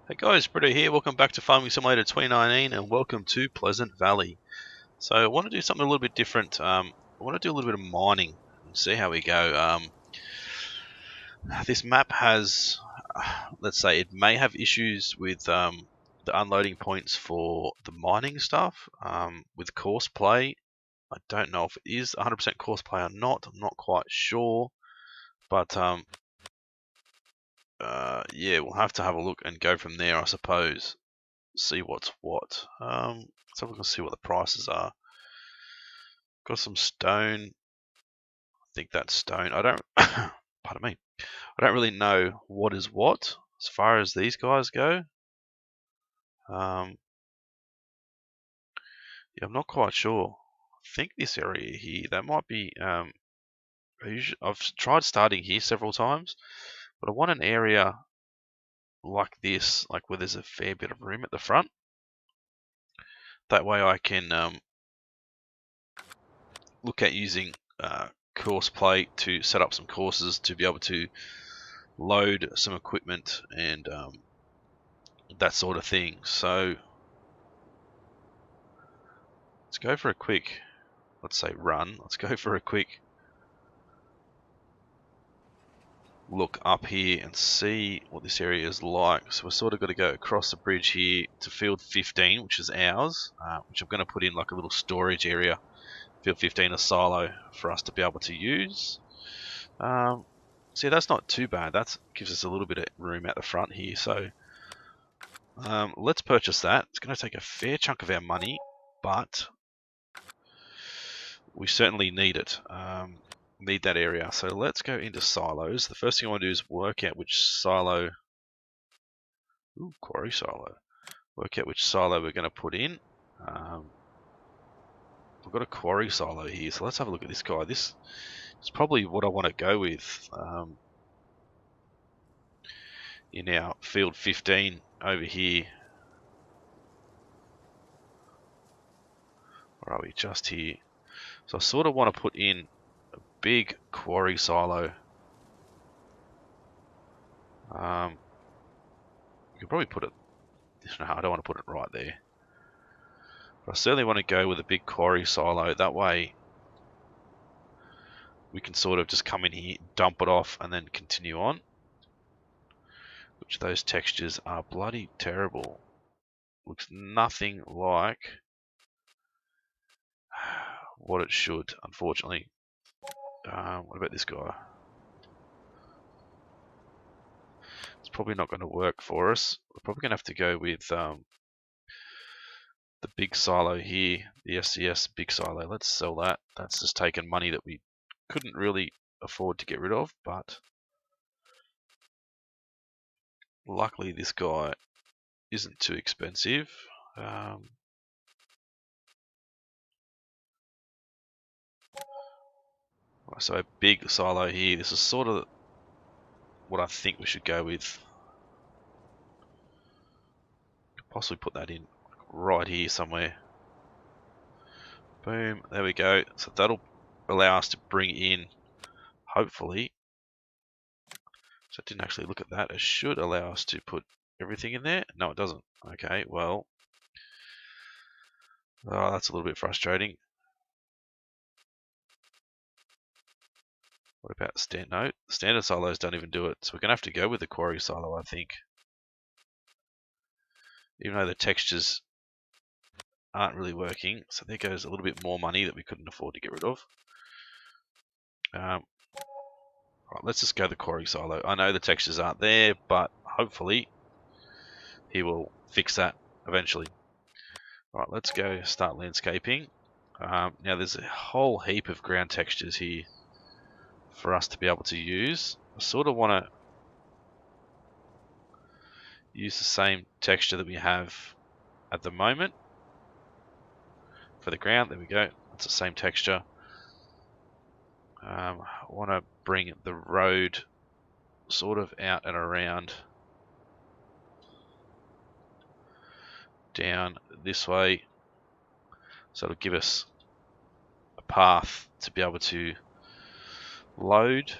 Hey guys, Britto here. Welcome back to Farming Simulator 2019 and welcome to Pleasant Valley. So I want to do something a little bit different. I want to do a little bit of mining and see how we go. This map has, let's say, it may have issues with the unloading points for the mining stuff. With course play, I don't know if it is 100% course play or not. I'm not quite sure, but yeah, we'll have to have a look and go from there, I suppose. See what's what. Let's have a look and see what the prices are. Got some stone. I think that's stone. I don't, pardon me. I don't really know what is what as far as these guys go. Yeah, I'm not quite sure. I think this area here, that might be. I've tried starting here several times, but I want an area like this, like where there's a fair bit of room at the front. That way I can look at using course play to set up some courses to be able to load some equipment and that sort of thing. So let's go for a quick, let's say run. Let's go for a quick look up here and see what this area is like. So we're sort of got to go across the bridge here to field 15, which is ours, which I'm going to put in like a little storage area. Field 15, a silo for us to be able to use. See, that's not too bad. That gives us a little bit of room at the front here. So let's purchase that. It's going to take a fair chunk of our money, but we certainly need it. Need that area. So let's go into silos. The first thing I want to do is work out which silo. Ooh, Quarry Silo. Work out which silo we're going to put in. We've got a Quarry Silo here, so let's have a look at this guy. This is probably what I want to go with in our field 15 over here. Or are we just here? So I sort of want to put in a big Quarry Silo. You could probably put it. No, I don't want to put it right there. But I certainly want to go with a big Quarry Silo. That way we can sort of just come in here, dump it off, and then continue on. Which those textures are bloody terrible. Looks nothing like what it should, unfortunately. What about this guy? It's probably not going to work for us. We're probably going to have to go with the big silo here, the SCS big silo. Let's sell that. That's just taken money that we couldn't really afford to get rid of, but luckily this guy isn't too expensive. So a big silo here. This is sort of what I think we should go with. Could possibly put that in right here somewhere. Boom, there we go. So that'll allow us to bring in, hopefully, so I didn't actually look at that. It should allow us to put everything in there. No, it doesn't. Okay, well, oh, that's a little bit frustrating. What about no, standard silos don't even do it. So we're going to have to go with the Quarry Silo, I think. Even though the textures aren't really working. So there goes a little bit more money that we couldn't afford to get rid of. Right, let's just go the Quarry Silo. I know the textures aren't there, but hopefully he will fix that eventually. Right, let's go start landscaping. Now there's a whole heap of ground textures here for us to be able to use. I sort of want to use the same texture that we have at the moment for the ground. There we go. It's the same texture. I want to bring the road sort of out and around down this way, so it'll give us a path to be able to load.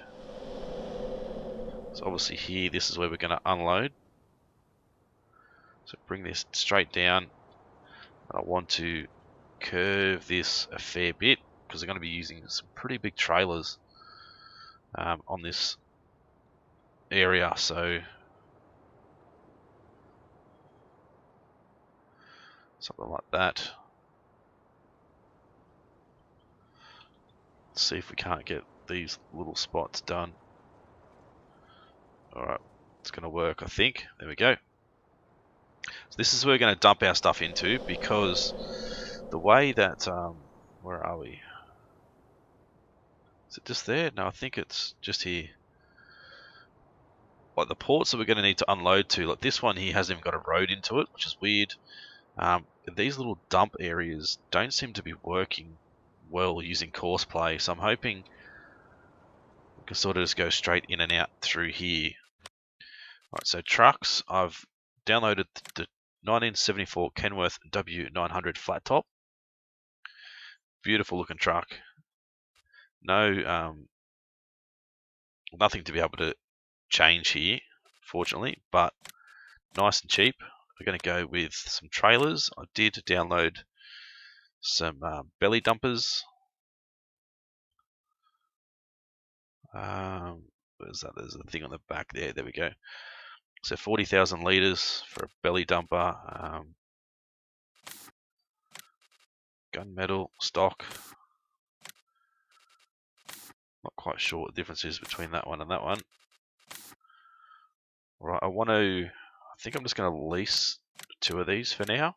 So obviously here, this is where we're going to unload. So bring this straight down. And I want to curve this a fair bit because I'm going to be using some pretty big trailers on this area. So something like that. Let's see if we can't get these little spots done. Alright, it's going to work, I think. There we go. So this is where we're going to dump our stuff into, because the way that, where are we? Is it just there? No, I think it's just here. Like the ports that we're going to need to unload to, like this one here hasn't even got a road into it, which is weird. These little dump areas don't seem to be working well using Courseplay, so I'm hoping we can sort of just go straight in and out through here. Alright, so trucks, I've downloaded the 1974 Kenworth W900 flat top. Beautiful looking truck. No, nothing to be able to change here, fortunately, but nice and cheap. We're going to go with some trailers. I did download some belly dumpers. Where's that? There's a thing on the back there. There we go. So 40,000 litres for a belly dumper. Gunmetal stock. Not quite sure what the difference is between that one and that one. Right, I think I'm just going to lease 2 of these for now.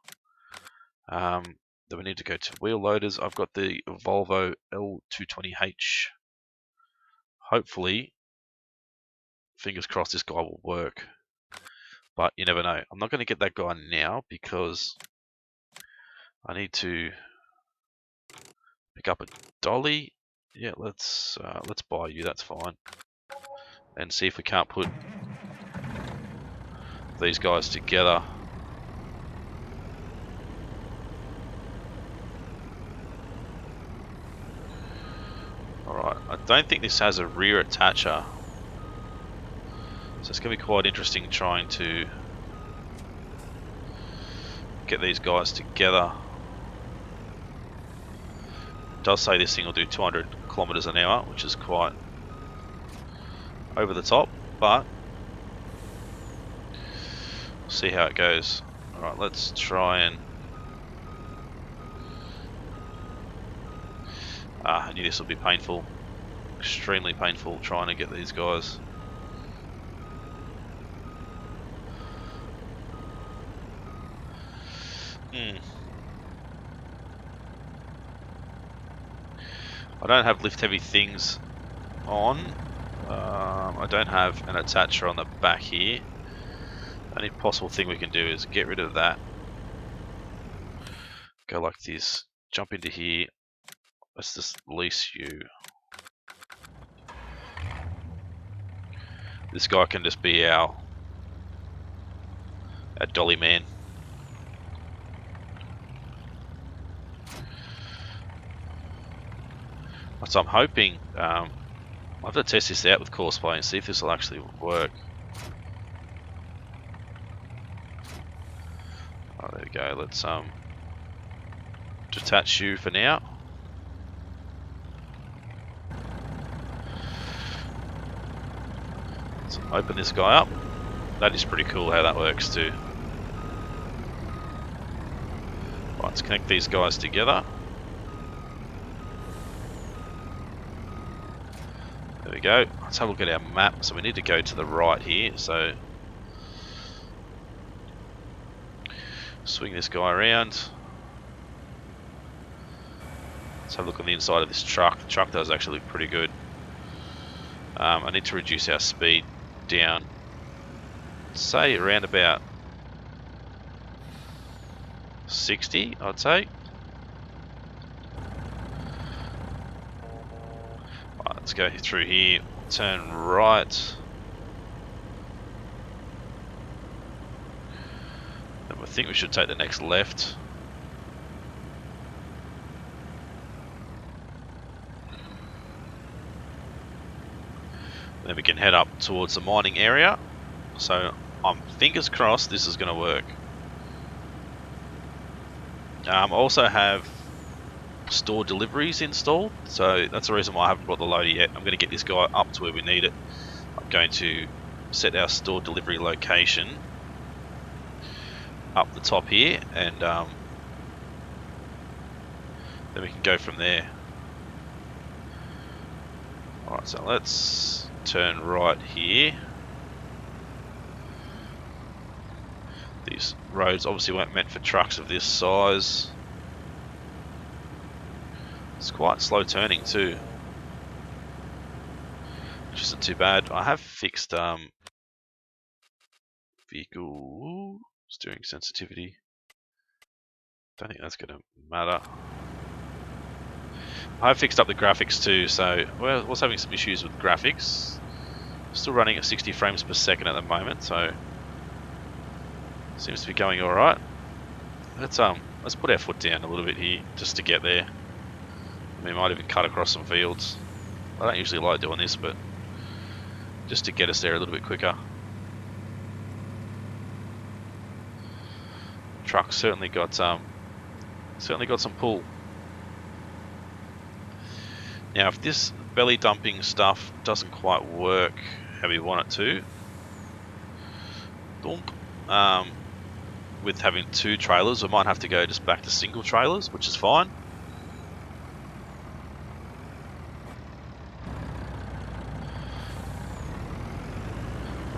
Then we need to go to wheel loaders. I've got the Volvo L220H. Hopefully, fingers crossed, this guy will work. But you never know. I'm not going to get that guy now because I need to pick up a dolly. Yeah, let's buy you. That's fine. And see if we can't put these guys together. Alright, I don't think this has a rear attacher. So it's going to be quite interesting trying to get these guys together. It does say this thing will do 200 kilometers an hour, which is quite over the top, but we'll see how it goes. Alright, let's try and... I knew this would be painful. Extremely painful trying to get these guys. I don't have lift heavy things on. I don't have an attacher on the back here. The only possible thing we can do is get rid of that. Go like this. Jump into here. Let's just lease you. This guy can just be our dolly man. So I'm hoping I'll have to test this out with Courseplay and see if this will actually work. Oh, there we go. Let's detach you for now. Let's open this guy up. That is pretty cool how that works too. Right, let's connect these guys together. There we go. Let's have a look at our map. So we need to go to the right here. So swing this guy around. Let's have a look on the inside of this truck. The truck does actually look pretty good. I need to reduce our speed down. Say around about 60, I'd say. Right, let's go through here, turn right. Then I think we should take the next left. Then we can head up towards the mining area. So I'm fingers crossed this is going to work. I also have store deliveries installed, so that's the reason why I haven't brought the loader yet. I'm going to get this guy up to where we need it. I'm going to set our store delivery location up the top here, and then we can go from there. Alright, so let's turn right here. These roads obviously weren't meant for trucks of this size. It's quite slow turning too, which isn't too bad. I have fixed vehicle steering sensitivity. Don't think that's going to matter. I have fixed up the graphics too, so I was having some issues with graphics. Still running at 60 frames per second at the moment, so seems to be going all right. Let's put our foot down a little bit here just to get there. We might even cut across some fields. I don't usually like doing this, but just to get us there a little bit quicker. Truck certainly got some pull. Now, if this belly dumping stuff doesn't quite work how we want it to, with having 2 trailers, we might have to go just back to single trailers, which is fine.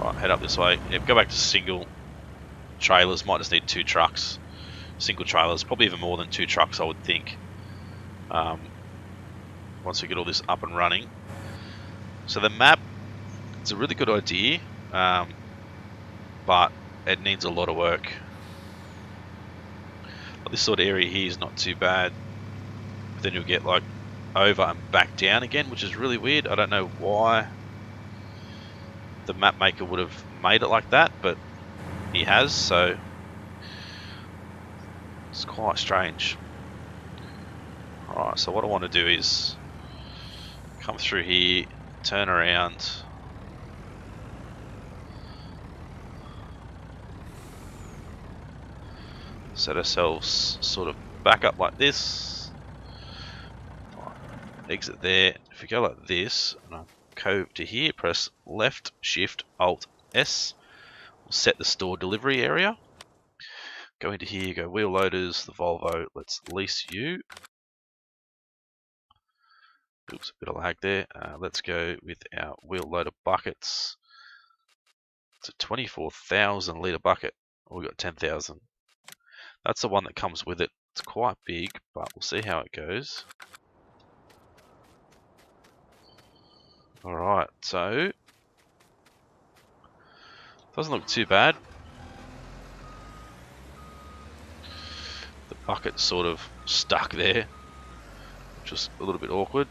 Right, head up this way. Yeah, go back to single trailers. Might just need 2 trucks. Single trailers, probably even more than 2 trucks, I would think. Once we get all this up and running. So the map, it's a really good idea, but it needs a lot of work. But this sort of area here is not too bad. But then you'll get like over and back down again, which is really weird. I don't know why the map maker would have made it like that, but he has, so it's quite strange. Alright, so what I want to do is come through here, turn around, set ourselves sort of back up like this, exit there. If we go like this, and I go to here, press left, shift, alt, S, we'll set the store delivery area. Go into here, go wheel loaders, the Volvo, let's lease you. Oops, a bit of lag there. Let's go with our wheel loader buckets. It's a 24,000 litre bucket. We got 10,000. That's the one that comes with it. It's quite big, but we'll see how it goes. Alright, so doesn't look too bad. The bucket's sort of stuck there, which is a little bit awkward.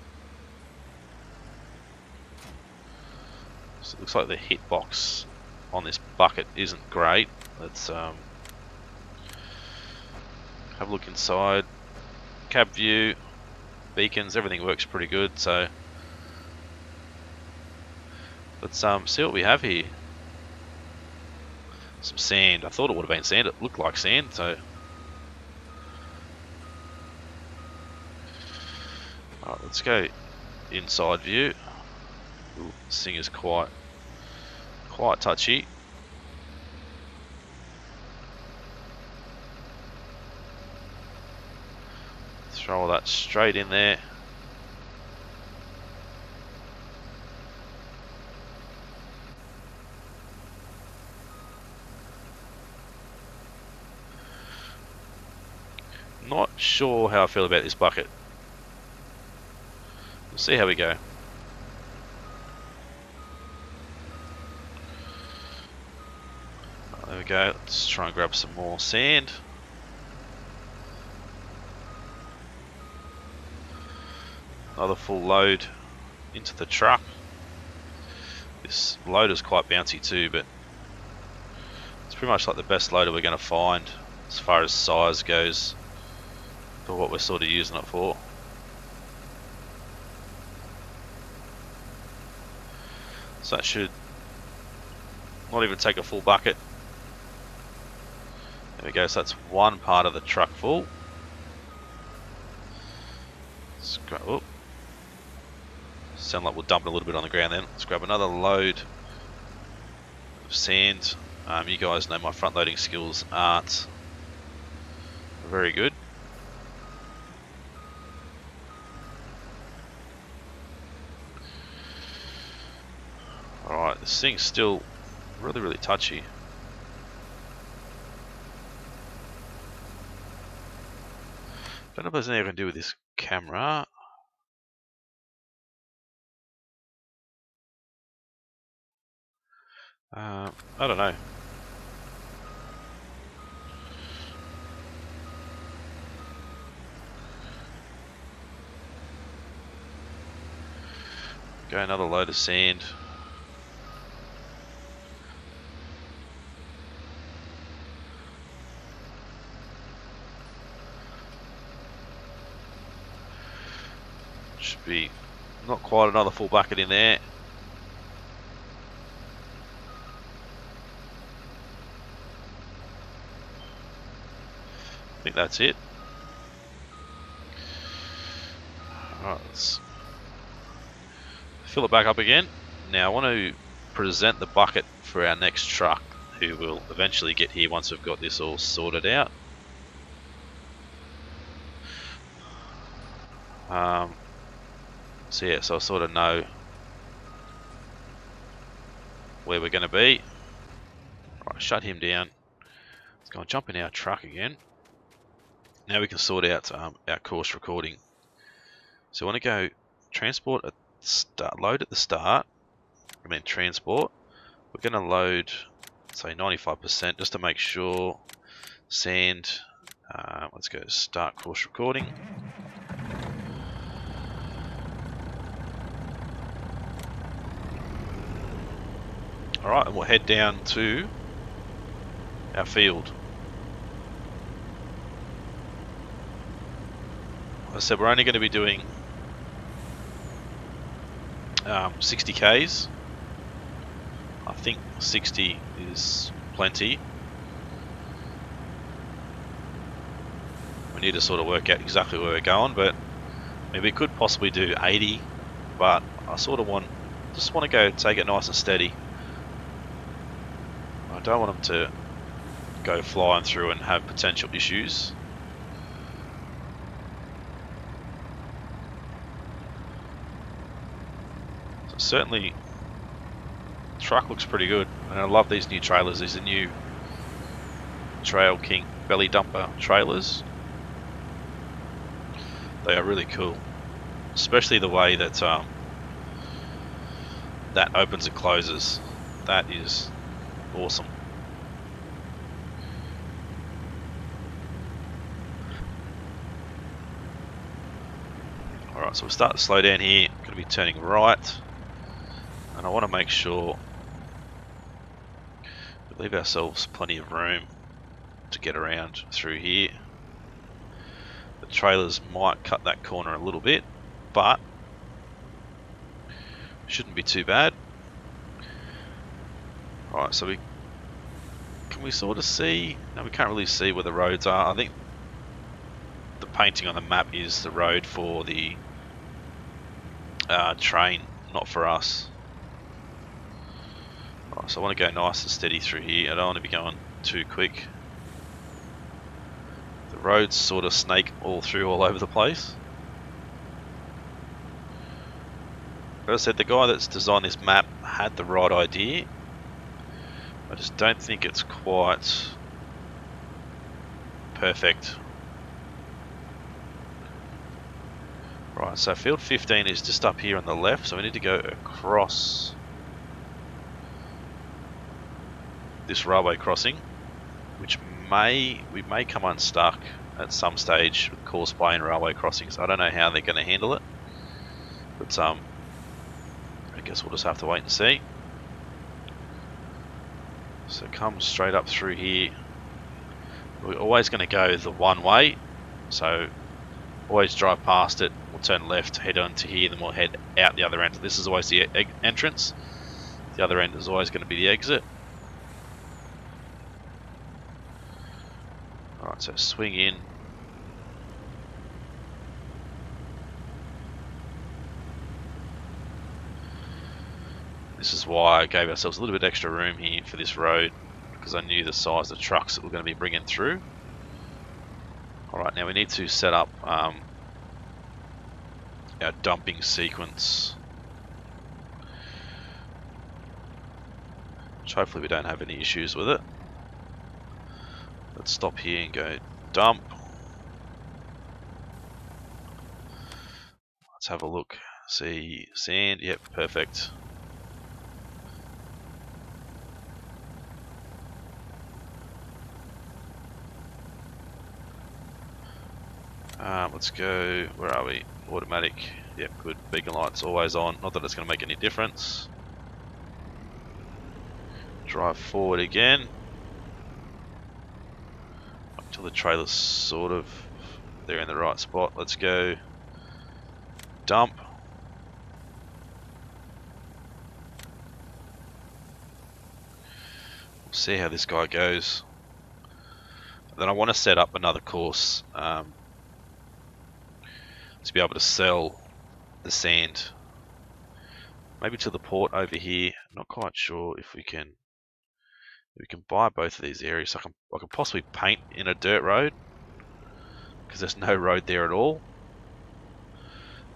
So it looks like the hitbox on this bucket isn't great. Let's have a look inside. Cab view, beacons, everything works pretty good. So let's see what we have here. Some sand. I thought it would have been sand. It looked like sand. So alright, let's go inside view. Ooh, this thing is quite touchy. Throw all that straight in there. Not sure how I feel about this bucket. We'll see how we go. There we go. Let's try and grab some more sand. Another full load into the truck. This loader is quite bouncy too, but it's pretty much like the best loader we're going to find as far as size goes for what we're sort of using it for. So that should not even take a full bucket. There we go, so that's one part of the truck full. Oh, sound like we'll dump it a little bit on the ground then. Let's grab another load of sand. You guys know my front loading skills aren't very good. Alright, this thing's still really touchy. Don't know if there's anything I can do with this camera. I don't know. Go another load of sand. Should be not quite another full bucket in there. I think that's it. Alright, let's fill it back up again. Now I want to present the bucket for our next truck, who will eventually get here once we've got this all sorted out. So yeah, so I sort of know where we're going to be. Right, shut him down. Let's go and jump in our truck again. Now we can sort out our course recording. So I want to go transport at start, load at the start, and then transport. We're going to load, say 95% just to make sure. Sand. Let's go start course recording. Alright, and we'll head down to our field. Like I said, we're only going to be doing 60 Ks. I think 60 is plenty. We need to sort of work out exactly where we're going, but maybe we could possibly do 80, but I sort of just want to go take it nice and steady. I don't want them to go flying through and have potential issues. So certainly, the truck looks pretty good, and I love these new trailers. These are new Trail King belly dumper trailers. They are really cool, especially the way that that opens and closes. That is awesome. Alright, so we'll start to slow down here. I'm going to be turning right, and I want to make sure we leave ourselves plenty of room to get around through here. The trailers might cut that corner a little bit, but shouldn't be too bad. Alright, so can we sort of see? No, we can't really see where the roads are. I think the painting on the map is the road for the train, not for us. Alright, so I want to go nice and steady through here. I don't want to be going too quick. The roads sort of snake all over the place. As I said, the guy that's designed this map had the right idea. I just don't think it's quite perfect. Right, so field 15 is just up here on the left, so we need to go across this railway crossing, which we may come unstuck at some stage with Corsair and railway crossings. I don't know how they're going to handle it, but I guess we'll just have to wait and see. So come straight up through here. We're always going to go the one way, so always drive past it. We'll turn left, head on to here, then we'll head out the other end. This is always the entrance. The other end is always going to be the exit. Alright, so swing in. This is why I gave ourselves a little bit extra room here for this road, because I knew the size of the trucks that we're going to be bringing through. Alright, now we need to set up our dumping sequence, which hopefully we don't have any issues with it. Let's stop here and go dump. Let's have a look. See sand, yep, perfect. Let's go, where are we? Automatic, yep, good. Beacon light's always on, not that it's going to make any difference. Drive forward again. Until the trailer's sort of, they're in the right spot. Let's go dump. We'll see how this guy goes. Then I want to set up another course to be able to sell the sand, maybe to the port over here. Not quite sure if we can buy both of these areas. I can possibly paint in a dirt road because there's no road there at all,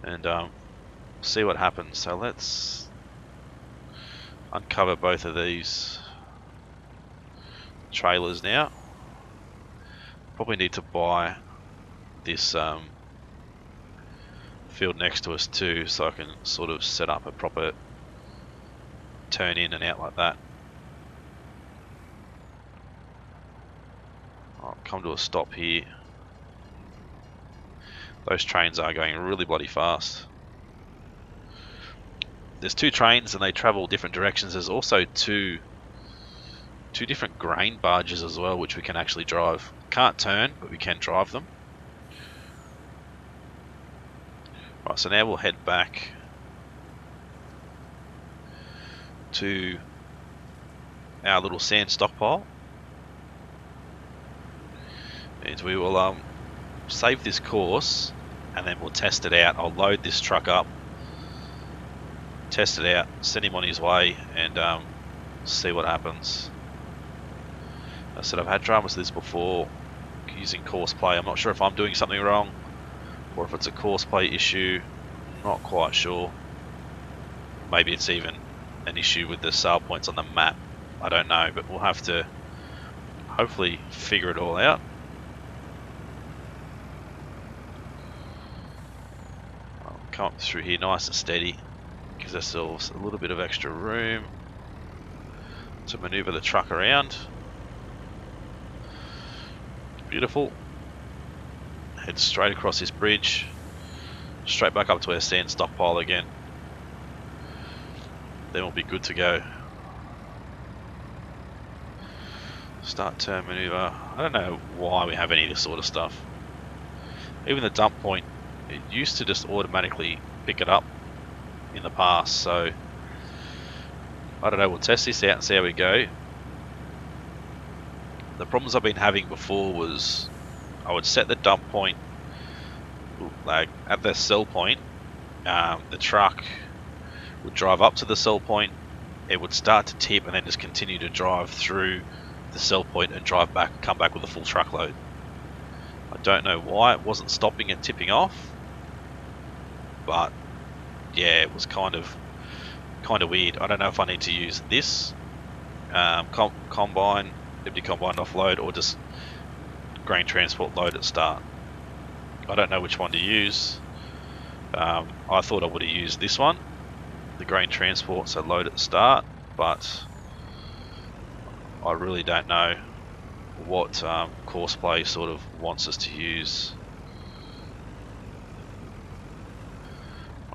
and see what happens. So let's uncover both of these trailers now. Probably need to buy this field next to us too, so I can sort of set up a proper turn in and out like that. I'll come to a stop here. Those trains are going really bloody fast. There's two trains and they travel different directions. There's also two different grain barges as well, which we can actually drive. Can't turn, but we can drive them. Right, so now we'll head back to our little sand stockpile, and we will save this course and then we'll test it out. I'll load this truck up, test it out, send him on his way, and see what happens. I said I've had dramas with this before using course play. I'm not sure if I'm doing something wrong or if it's a course play issue. Not quite sure. Maybe it's even an issue with the sale points on the map. I don't know, but we'll have to hopefully figure it all out. I'll come up through here nice and steady. Gives ourselves a little bit of extra room to maneuver the truck around. Beautiful. Head straight across this bridge, straight back up to our sand stockpile again. Then we'll be good to go. Start turn maneuver. I don't know why we have any of this sort of stuff. Even the dump point, it used to just automatically pick it up in the past, so I don't know, we'll test this out and see how we go. The problems I've been having before was I would set the dump point like at the sell point. The truck would drive up to the sell point, it would start to tip and then just continue to drive through the sell point and drive back, come back with a full truckload. I don't know why it wasn't stopping and tipping off, but yeah, it was kind of weird. I don't know if I need to use this combine, empty combine offload, or just grain transport load at start. I don't know which one to use. I thought I would have used this one, the grain transport, so load at start, but I really don't know what course play sort of wants us to use.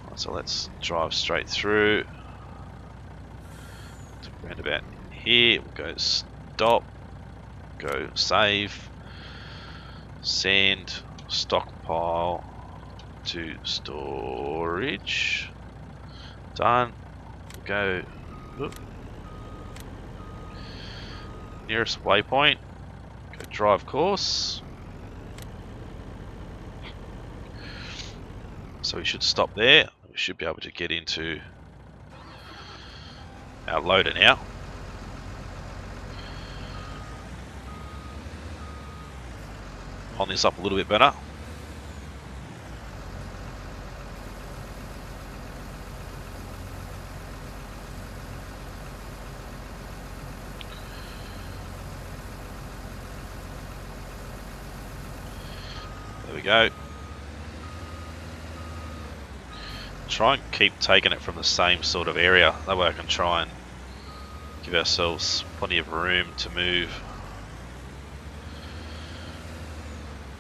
Right, so let's drive straight through to around about here. We'll go stop, go save, sand, stockpile to storage. Done. We'll go nearest waypoint, go drive course. So we should stop there. We should be able to get into our loader now. On this up a little bit better. There we go. Try and keep taking it from the same sort of area. That way I can try and give ourselves plenty of room to move.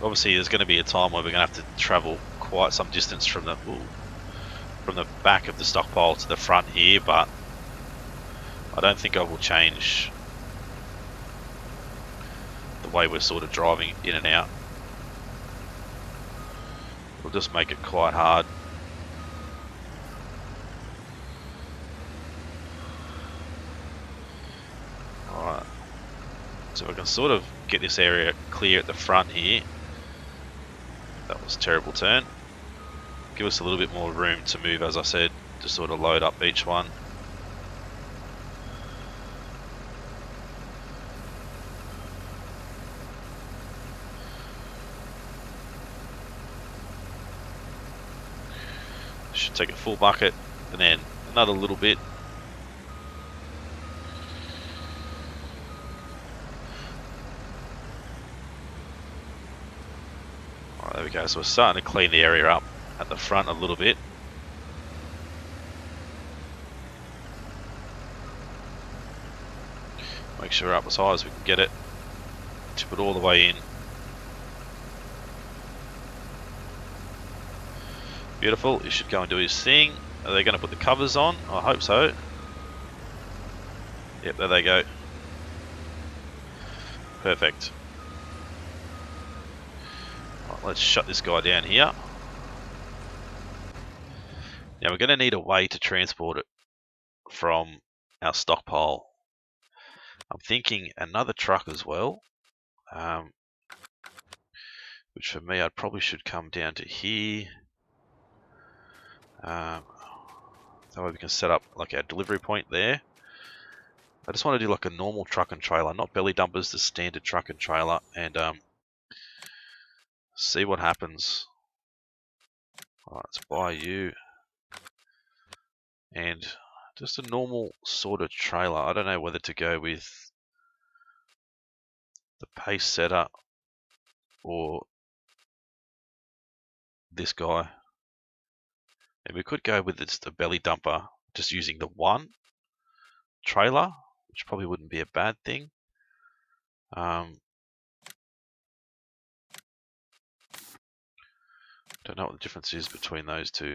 Obviously there's going to be a time where we're going to have to travel quite some distance from the back of the stockpile to the front here, but I don't think I will change the way we're sort of driving in and out. We'll just make it quite hard. Alright, so we can sort of get this area clear at the front here. That was a terrible turn. Give us a little bit more room to move, as I said, to sort of load up each one. Should take a full bucket and then another little bit. Alright, there we go. So we're starting to clean the area up at the front a little bit. Make sure we're up as high as we can get it. Tip it all the way in. Beautiful. He should go and do his thing. Are they going to put the covers on? I hope so. Yep, there they go. Perfect. Right, let's shut this guy down here. Now we're going to need a way to transport it from our stockpile. I'm thinking another truck as well. Which for me, I probably should come down to here. That way we can set up like our delivery point there. I just want to do like a normal truck and trailer, not belly dumpers, the standard truck and trailer, and see what happens. Alright, let's buy you. And just a normal sort of trailer. I don't know whether to go with the pace setter or this guy. And we could go with the belly dumper, just using the one trailer, which probably wouldn't be a bad thing. Don't know what the difference is between those two.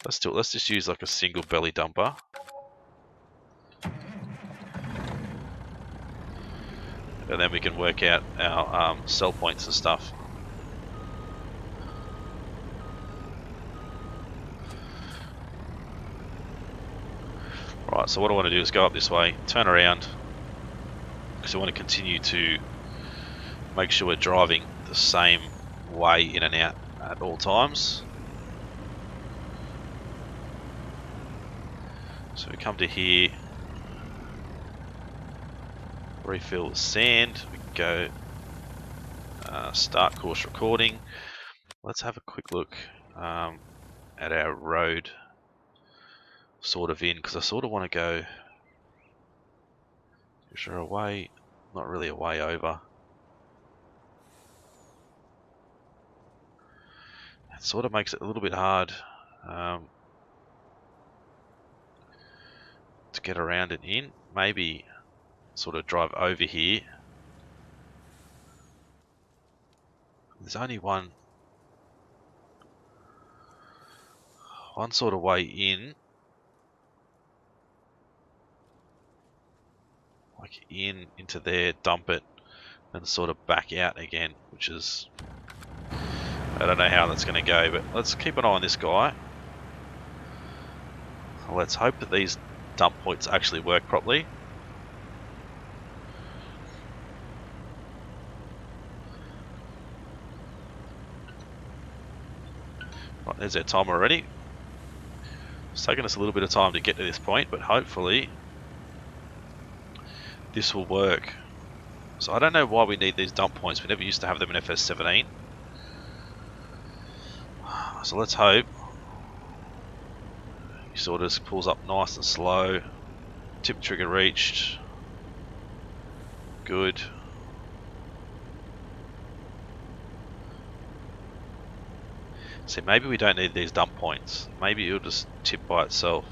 Let's just use like a single belly dumper. And then we can work out our sell points and stuff. Right, so what I want to do is go up this way, turn around, because I want to continue to make sure we're driving the same way in and out at all times. So we come to here, refill the sand, we can go start course recording. Let's have a quick look at our road sort of in, because I sort of want to go, is there a way, not really a way over. It sort of makes it a little bit hard to get around and in. Maybe sort of drive over here. There's only one sort of way in, like into there, dump it, and sort of back out again, which is, I don't know how that's going to go, but let's keep an eye on this guy. Let's hope that these dump points actually work properly. Right, there's our time already. It's taken us a little bit of time to get to this point, but hopefully this will work. So I don't know why we need these dump points. We never used to have them in FS17. So let's hope. He sort of just pulls up nice and slow. Tip trigger reached. Good. See, maybe we don't need these dump points. Maybe it'll just tip by itself.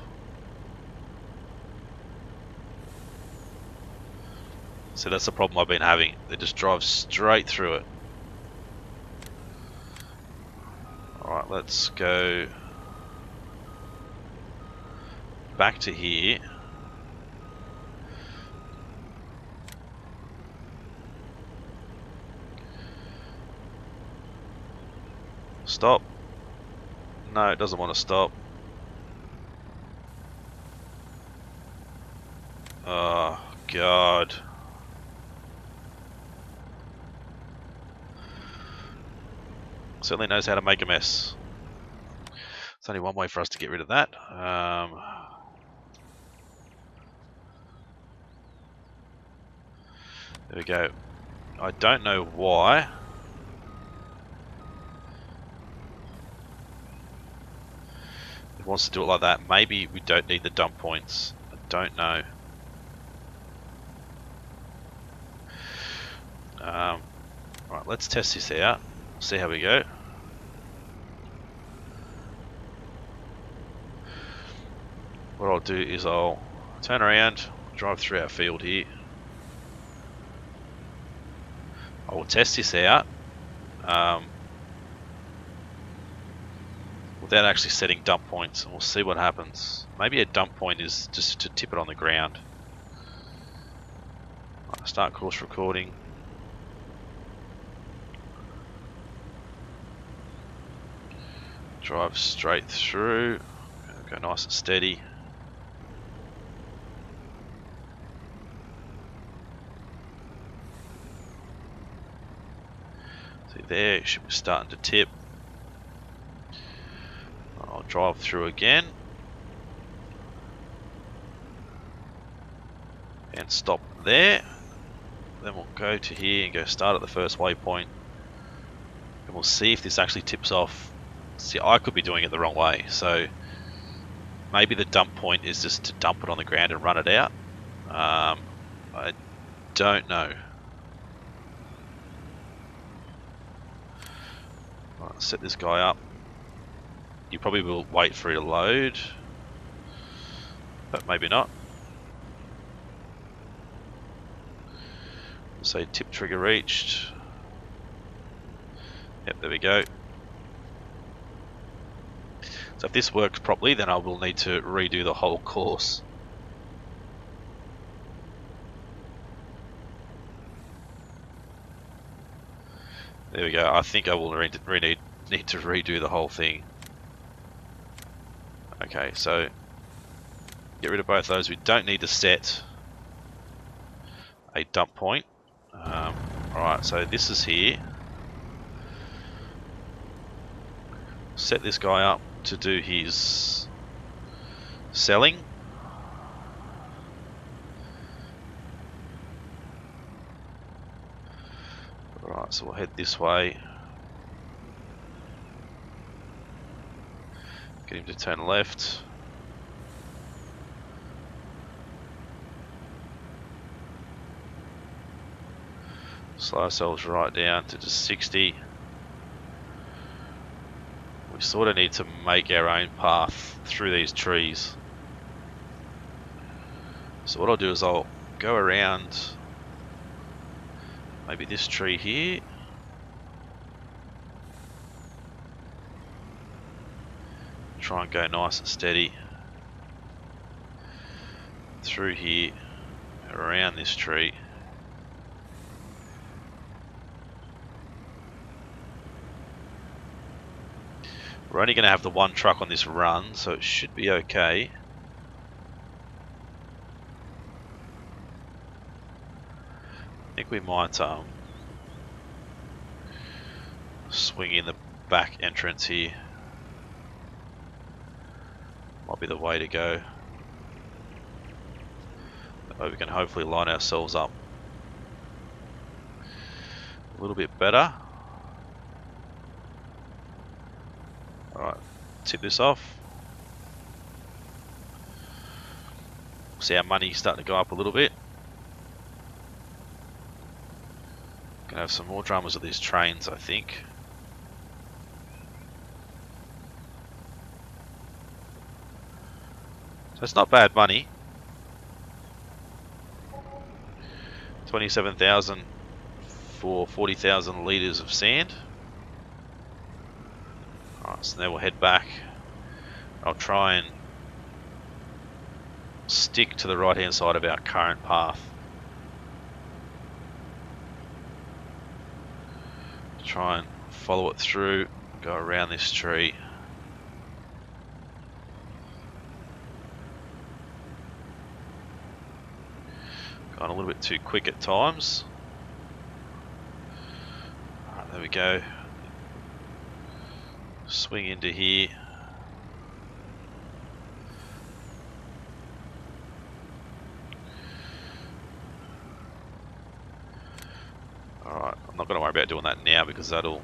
So that's the problem I've been having. They just drive straight through it. Alright, let's go back to here. Stop. No, it doesn't want to stop. Oh, God. Certainly knows how to make a mess. There's only one way for us to get rid of that. There we go. I don't know why. It wants to do it like that. Maybe we don't need the dump points. I don't know. Right, let's test this out. See how we go. What I'll do is I'll turn around, drive through our field here. I will test this out without actually setting dump points, and we'll see what happens. Maybe a dump point is just to tip it on the ground. Right, start course recording. Drive straight through. Go nice and steady. See there, it should be starting to tip. I'll drive through again. And stop there. Then we'll go to here and go start at the first waypoint. And we'll see if this actually tips off. See, I could be doing it the wrong way, so maybe the dump point is just to dump it on the ground and run it out. I don't know. Right, set this guy up. You probably will wait for it to load, but maybe not. Say tip trigger reached. Yep, there we go. So if this works properly, then I will need to redo the whole course. There we go. I think I will need to redo the whole thing. Okay, so get rid of both those. We don't need to set a dump point. Alright, so this is here. Set this guy up to do his selling. Alright, so we'll head this way. Get him to turn left. Slow ourselves right down to just 60. We sort of need to make our own path through these trees. So what I'll do is I'll go around maybe this tree here. Try and go nice and steady through here, around this tree. We're only going to have the one truck on this run, so it should be okay. I think we might swing in the back entrance here. Might be the way to go. That way we can hopefully line ourselves up a little bit better. Alright, tip this off. See our money starting to go up a little bit. Gonna have some more dramas with these trains, I think. So it's not bad money. 27,000 for 40,000 litres of sand. Alright, so now we'll head back. I'll try and stick to the right hand side of our current path. Try and follow it through, go around this tree. Gone a little bit too quick at times. Alright, there we go. Swing into here. Alright, I'm not going to worry about doing that now because that'll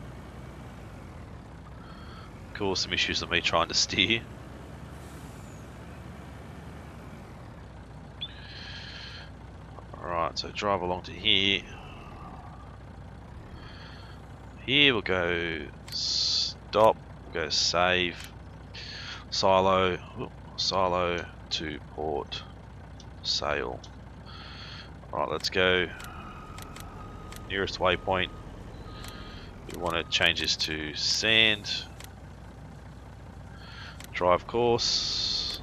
cause some issues with me trying to steer. Alright, so drive along to here. Here we'll go stop, we'll go save, silo, silo to port, sail. Alright, let's go. Nearest waypoint, we want to change this to sand, drive course,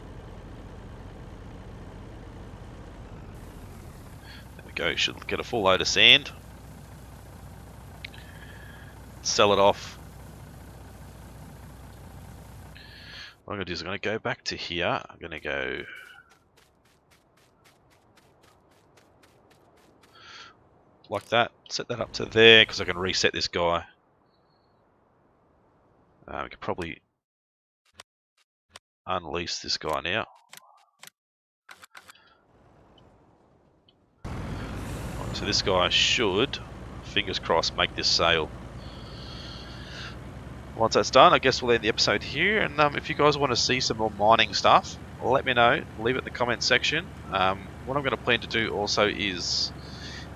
there we go, should get a full load of sand, sell it off. What I'm going to do is I'm going to go back to here, I'm going to go like that, set that up to there because I can reset this guy. We could probably unleash this guy now. So this guy should, fingers crossed, make this sail. Once that's done, I guess we'll end the episode here. And if you guys want to see some more mining stuff, let me know. Leave it in the comments section. What I'm going to plan to do also is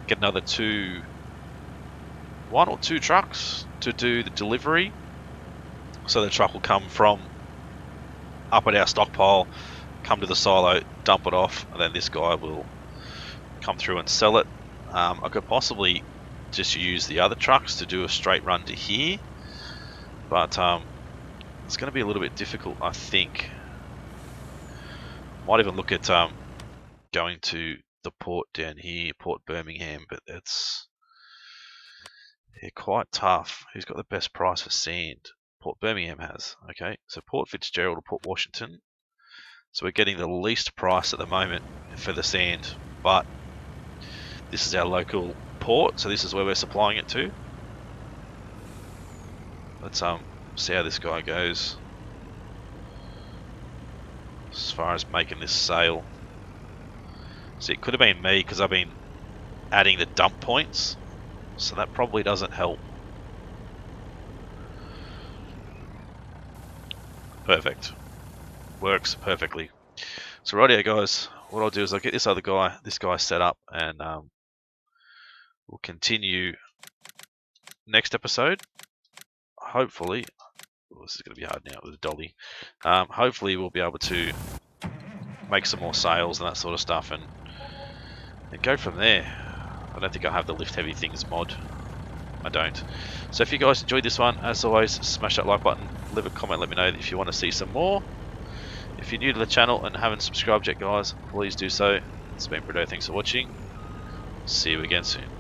get another one or two trucks to do the delivery. So the truck will come from up at our stockpile, come to the silo, dump it off, and then this guy will come through and sell it. I could possibly just use the other trucks to do a straight run to here, but it's going to be a little bit difficult, I think. Might even look at going to the port down here, Port Birmingham, but it's quite tough. Who's got the best price for sand? Port Birmingham has. Okay, so Port Fitzgerald or Port Washington. So we're getting the least price at the moment for the sand, but this is our local port, so this is where we're supplying it to. Let's see how this guy goes as far as making this sail. See, it could have been me because I've been adding the dump points, so that probably doesn't help. Perfect. Works perfectly. So rightio guys, what I'll do is I'll get this guy set up, and we'll continue next episode. Hopefully, this is going to be hard now with the dolly. Hopefully we'll be able to make some more sails and that sort of stuff, and go from there. I don't think I have the lift heavy things mod. I don't. So if you guys enjoyed this one, as always, smash that like button, leave a comment, let me know if you want to see some more. If you're new to the channel and haven't subscribed yet, guys, please do so. It's been Britto, thanks for watching. See you again soon.